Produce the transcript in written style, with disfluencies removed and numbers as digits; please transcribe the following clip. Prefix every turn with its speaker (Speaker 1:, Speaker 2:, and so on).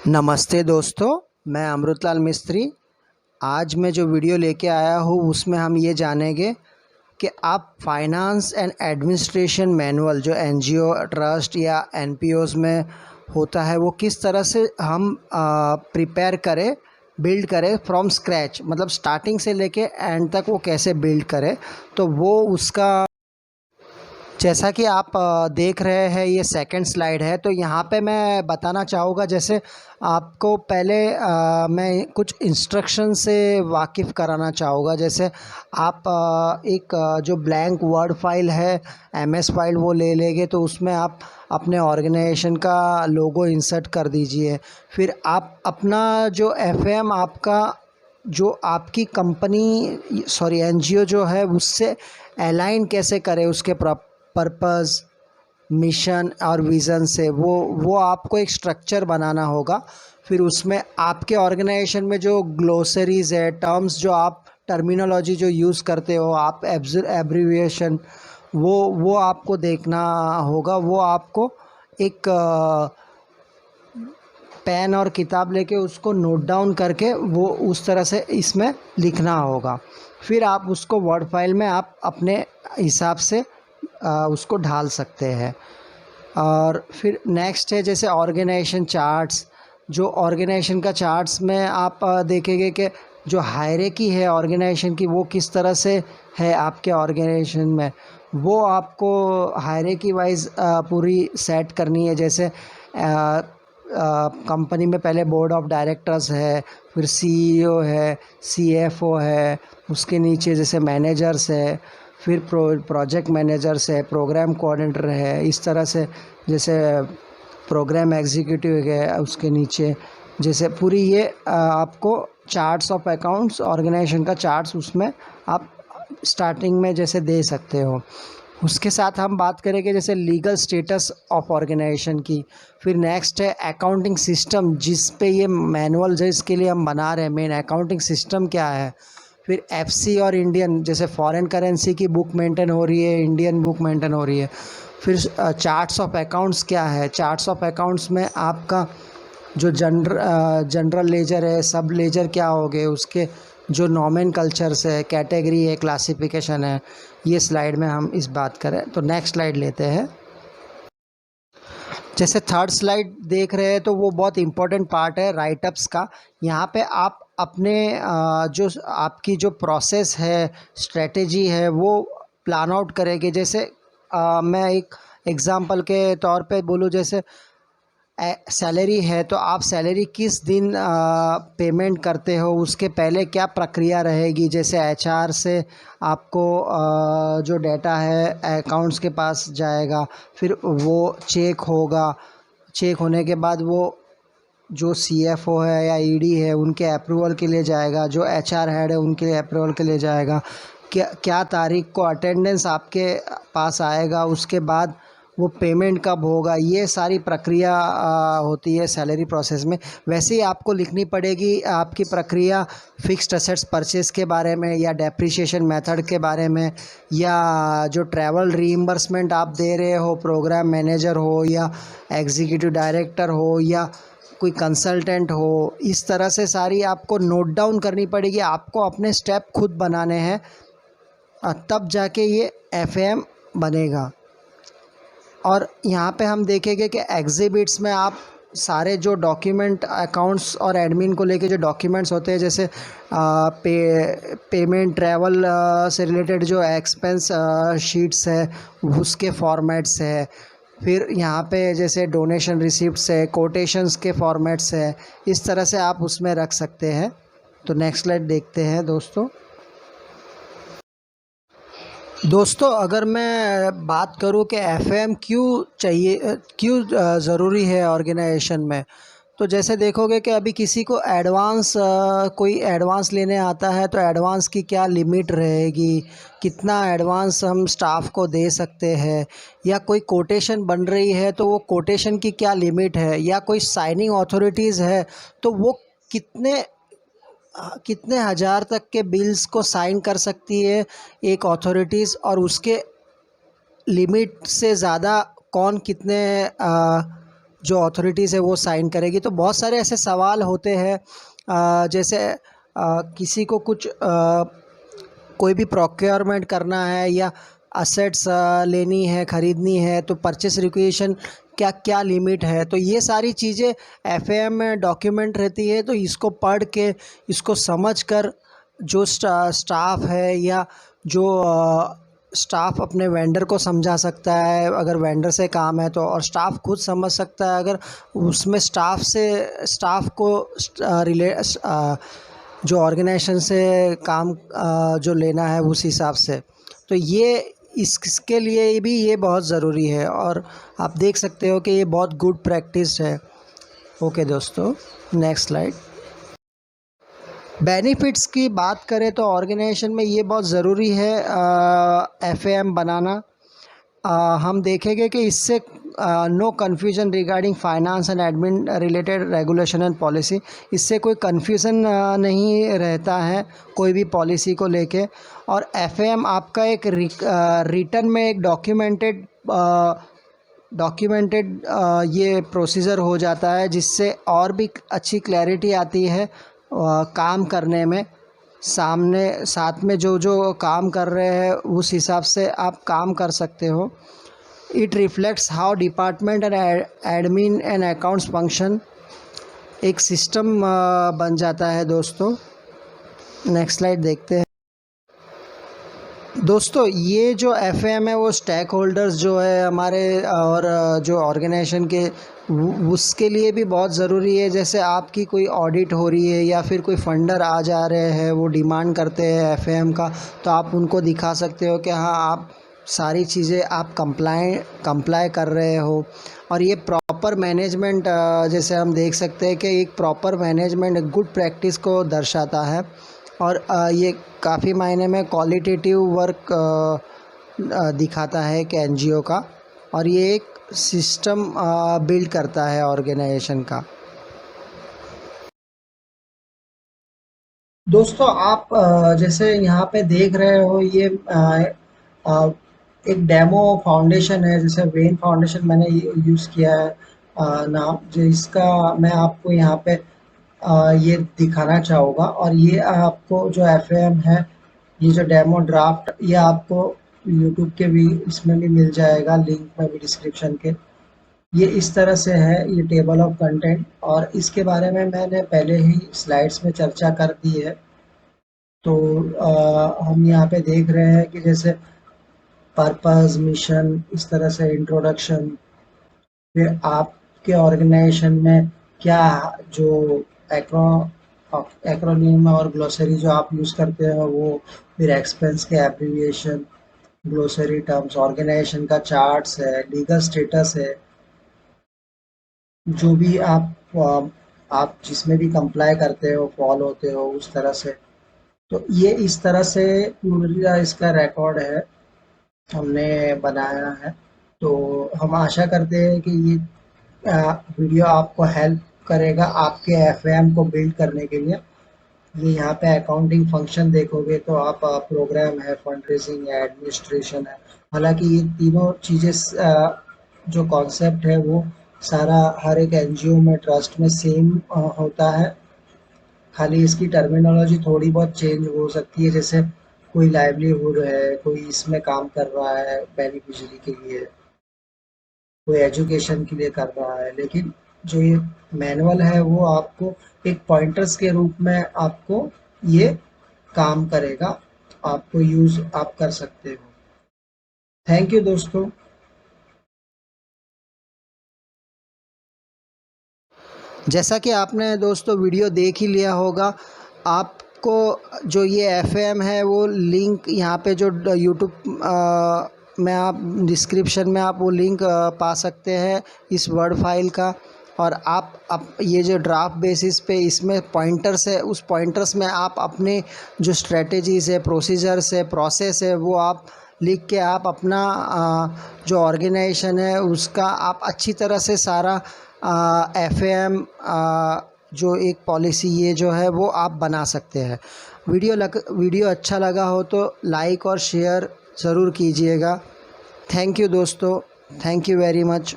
Speaker 1: नमस्ते दोस्तों, मैं अमृतलाल मिस्त्री। आज मैं जो वीडियो लेके आया हूँ उसमें हम ये जानेंगे कि आप फाइनेंस एंड एडमिनिस्ट्रेशन मैनुअल जो एनजीओ, ट्रस्ट या एनपीओज़ में होता है वो किस तरह से हम प्रिपेयर करें, बिल्ड करें फ्रॉम स्क्रैच, मतलब स्टार्टिंग से लेके एंड तक वो कैसे बिल्ड करें। तो वो उसका जैसा कि आप देख रहे हैं, ये सेकंड स्लाइड है। तो यहाँ पे मैं बताना चाहूँगा, जैसे आपको पहले मैं कुछ इंस्ट्रक्शन से वाकिफ़ कराना चाहूँगा। जैसे आप एक जो ब्लैंक वर्ड फाइल है, एमएस फाइल, वो ले लेंगे तो उसमें आप अपने ऑर्गेनाइजेशन का लोगो इंसर्ट कर दीजिए। फिर आप अपना जो एफएम आपका, जो आपकी कंपनी एनजीओ जो है उससे अलाइन कैसे करें, उसके पर्पस, मिशन और विज़न से वो आपको एक स्ट्रक्चर बनाना होगा। फिर उसमें आपके ऑर्गेनाइजेशन में जो ग्लोसरीज़ है, टर्म्स जो आप टर्मिनोलॉजी जो यूज़ करते हो आप, एब्रीविएशन, वो आपको देखना होगा। वो आपको एक पेन और किताब लेके उसको नोट डाउन करके वो उस तरह से इसमें लिखना होगा। फिर आप उसको वर्ड फाइल में आप अपने हिसाब से उसको ढाल सकते हैं। और फिर नेक्स्ट है जैसे ऑर्गेनाइजेशन चार्ट्स। जो ऑर्गेनाइजेशन का चार्ट्स में आप देखेंगे कि जो हायरार्की है ऑर्गेनाइजेशन की वो किस तरह से है आपके ऑर्गेनाइजेशन में, वो आपको हायरार्की वाइज पूरी सेट करनी है। जैसे कंपनी में पहले बोर्ड ऑफ डायरेक्टर्स है, फिर सीईओ है, सीएफओ है, उसके नीचे जैसे मैनेजर्स है, फिर प्रोजेक्ट मैनेजर्स है, प्रोग्राम कोऑर्डिनेटर है, इस तरह से जैसे प्रोग्राम एग्जीक्यूटिव है उसके नीचे। जैसे पूरी ये आपको चार्ट्स ऑफ अकाउंट्स, ऑर्गेनाइजेशन का चार्ट्स उसमें आप स्टार्टिंग में जैसे दे सकते हो। उसके साथ हम बात करेंगे जैसे लीगल स्टेटस ऑफ ऑर्गेनाइजेशन की। फिर नेक्स्ट है अकाउंटिंग सिस्टम, जिस पे ये मैनुअल जिसके लिए हम बना रहे हैं, मेन अकाउंटिंग सिस्टम क्या है। फिर एफसी और इंडियन, जैसे फॉरेन करेंसी की बुक मेंटेन हो रही है, इंडियन बुक मेंटेन हो रही है। फिर चार्ट्स ऑफ अकाउंट्स क्या है। चार्ट्स ऑफ अकाउंट्स में आपका जो जनरल लेजर है, सब लेजर क्या हो गए, उसके जो नॉमेनकल्चर्स है, कैटेगरी है, क्लासिफिकेशन है, ये स्लाइड में हम इस बात करें। तो नेक्स्ट स्लाइड लेते हैं। जैसे थर्ड स्लाइड देख रहे हैं तो वो बहुत इम्पोर्टेंट पार्ट है राइटअप्स का। यहाँ पे आप अपने जो आपकी जो प्रोसेस है, स्ट्रेटेजी है, वो प्लान आउट करेंगे। जैसे मैं एक एग्जांपल के तौर पे बोलूँ, जैसे सैलरी है तो आप सैलरी किस दिन पेमेंट करते हो, उसके पहले क्या प्रक्रिया रहेगी। जैसे एचआर से आपको जो डेटा है अकाउंट्स के पास जाएगा, फिर वो चेक होगा, चेक होने के बाद वो जो सीएफओ है या ईडी है उनके अप्रूवल के लिए जाएगा, जो एचआर हेड है उनके लिए अप्रूवल के लिए जाएगा। क्या तारीख को अटेंडेंस आपके पास आएगा, उसके बाद वो पेमेंट कब होगा, ये सारी प्रक्रिया होती है सैलरी प्रोसेस में। वैसे ही आपको लिखनी पड़ेगी आपकी प्रक्रिया फिक्स्ड असेट्स परचेस के बारे में, या डेप्रिसिएशन मेथड के बारे में, या जो ट्रैवल रीइंबर्समेंट आप दे रहे हो, प्रोग्राम मैनेजर हो या एग्जीक्यूटिव डायरेक्टर हो या कोई कंसल्टेंट हो, इस तरह से सारी आपको नोट डाउन करनी पड़ेगी। आपको अपने स्टेप खुद बनाने हैं, तब जाके ये एफएम बनेगा। और यहाँ पे हम देखेंगे कि एग्जिबिट्स में आप सारे जो डॉक्यूमेंट, अकाउंट्स और एडमिन को लेके जो डॉक्यूमेंट्स होते हैं, जैसे पेमेंट, ट्रैवल से रिलेटेड जो एक्सपेंस शीट्स है उसके फॉर्मेट्स है। फिर यहाँ पे जैसे डोनेशन रिसिप्ट्स है, कोटेशंस के फॉर्मेट्स है, इस तरह से आप उसमें रख सकते हैं। तो नेक्स्ट स्लाइड देखते हैं दोस्तों। अगर मैं बात करूं कि एफएम क्यों चाहिए, क्यों ज़रूरी है ऑर्गेनाइजेशन में, तो जैसे देखोगे कि अभी किसी को एडवांस, कोई एडवांस लेने आता है तो एडवांस की क्या लिमिट रहेगी, कितना एडवांस हम स्टाफ को दे सकते हैं, या कोई कोटेशन बन रही है तो वो कोटेशन की क्या लिमिट है, या कोई साइनिंग अथॉरिटीज़ है तो वो कितने कितने हज़ार तक के बिल्स को साइन कर सकती है एक अथॉरिटीज़, और उसके लिमिट से ज़्यादा कौन कितने जो अथॉरिटीज़ है वो साइन करेगी। तो बहुत सारे ऐसे सवाल होते हैं, जैसे किसी को कुछ कोई भी प्रोक्योरमेंट करना है या असेट्स लेनी है, ख़रीदनी है, तो परचेस रिक्वेजिशन क्या क्या लिमिट है, तो ये सारी चीज़ें एफएएम में डॉक्यूमेंट रहती है। तो इसको पढ़ के, इसको समझ कर जो स्टाफ है या जो स्टाफ अपने वेंडर को समझा सकता है, अगर वेंडर से काम है तो, और स्टाफ खुद समझ सकता है अगर उसमें स्टाफ को जो ऑर्गेनाइजेशन से काम जो लेना है उस हिसाब से। तो ये इसके लिए भी ये बहुत ज़रूरी है, और आप देख सकते हो कि ये बहुत गुड प्रैक्टिस है। ओके दोस्तों, नेक्स्ट स्लाइड। बेनिफिट्स की बात करें तो ऑर्गेनाइजेशन में ये बहुत ज़रूरी है एफएएम बनाना। हम देखेंगे कि इससे no confusion regarding finance and admin related regulation and policy, इससे कोई कन्फ्यूज़न नहीं रहता है कोई भी पॉलिसी को लेके। और एफएएम आपका एक रिटर्न में एक डॉक्यूमेंटेड ये प्रोसीजर हो जाता है, जिससे और भी अच्छी क्लैरिटी आती है काम करने में। साथ में जो जो काम कर रहे हैं उस हिसाब से आप काम कर सकते हो। It reflects how department and admin and accounts function, एक सिस्टम बन जाता है दोस्तों। नेक्स्ट स्लाइड देखते हैं दोस्तों। ये जो एफएएम है वो स्टेक होल्डर्स जो है हमारे और जो ऑर्गेनाइजेशन के, उसके लिए भी बहुत ज़रूरी है। जैसे आपकी कोई ऑडिट हो रही है या फिर कोई फंडर आ जा रहे हैं, वो डिमांड करते हैं एफएएम का, तो आप उनको दिखा सकते हो कि हाँ, आप सारी चीज़ें आप कंप्लाई कर रहे हो। और ये प्रॉपर मैनेजमेंट, जैसे हम देख सकते हैं कि एक प्रॉपर मैनेजमेंट गुड प्रैक्टिस को दर्शाता है। और ये काफ़ी मायने में क्वालिटेटिव वर्क दिखाता है कि एनजीओ का, और ये एक सिस्टम बिल्ड करता है ऑर्गेनाइजेशन का। दोस्तों आप जैसे यहाँ पे देख रहे हो, ये एक डेमो फाउंडेशन है, जैसे वेन फाउंडेशन मैंने यूज़ किया है नाम, जो इसका मैं आपको यहाँ पे ये दिखाना चाहूँगा। और ये आपको जो एफएएम है, ये जो डेमो ड्राफ्ट, ये आपको यूट्यूब के भी इसमें भी मिल जाएगा, लिंक में भी डिस्क्रिप्शन के। ये इस तरह से है, ये टेबल ऑफ कंटेंट, और इसके बारे में मैंने पहले ही स्लाइड्स में चर्चा कर दी है। तो हम यहाँ पे देख रहे हैं कि जैसे पर्पस, मिशन, इस तरह से इंट्रोडक्शन, फिर आपके ऑर्गेनाइजेशन में क्या जो एक्रोनिम और ग्लोसरी जो आप यूज़ करते हो वो, फिर एक्सपेंस के एब्रीविएशन, ग्लोसरी टर्म्स, ऑर्गेनाइजेशन का चार्ट्स है, लीगल स्टेटस है, जो भी आप जिसमें भी कंप्लाई करते हो, फॉलो होते हो, उस तरह से। तो ये इस तरह से पूरा इसका रिकॉर्ड है, हमने बनाया है। तो हम आशा करते हैं कि ये वीडियो आपको हेल्प करेगा आपके एफएएम को बिल्ड करने के लिए। ये यहाँ पे अकाउंटिंग फंक्शन देखोगे तो आप प्रोग्राम है, फंड रेजिंग है, एडमिनिस्ट्रेशन है। हालांकि ये तीनों चीज़ें जो कॉन्सेप्ट है वो सारा हर एक एनजीओ में, ट्रस्ट में सेम होता है। खाली इसकी टर्मिनोलॉजी थोड़ी बहुत चेंज हो सकती है, जैसे कोई लाइवलीहुड है, कोई इसमें काम कर रहा है बेनिफिशियरी के लिए, कोई एजुकेशन के लिए कर रहा है, लेकिन जो ये मैनुअल है वो आपको एक पॉइंटर्स के रूप में आपको ये काम करेगा, आपको यूज़ आप कर सकते हो। थैंक यू दोस्तों। जैसा कि आपने दोस्तों वीडियो देख ही लिया होगा, आपको जो ये एफएएम है वो लिंक यहाँ पे जो यूट्यूब में आप डिस्क्रिप्शन में आप वो लिंक पा सकते हैं इस वर्ड फाइल का। और आप ये जो ड्राफ्ट बेसिस पे इसमें पॉइंटर्स है, उस पॉइंटर्स में आप अपने जो स्ट्रेटजीज़ है, प्रोसीजर्स है, प्रोसेस है, वो आप लिख के आप अपना जो ऑर्गेनाइजेशन है उसका आप अच्छी तरह से सारा एफएएम जो एक पॉलिसी ये जो है वो आप बना सकते हैं। वीडियो अच्छा लगा हो तो लाइक और शेयर ज़रूर कीजिएगा। थैंक यू दोस्तों, थैंक यू वेरी मच।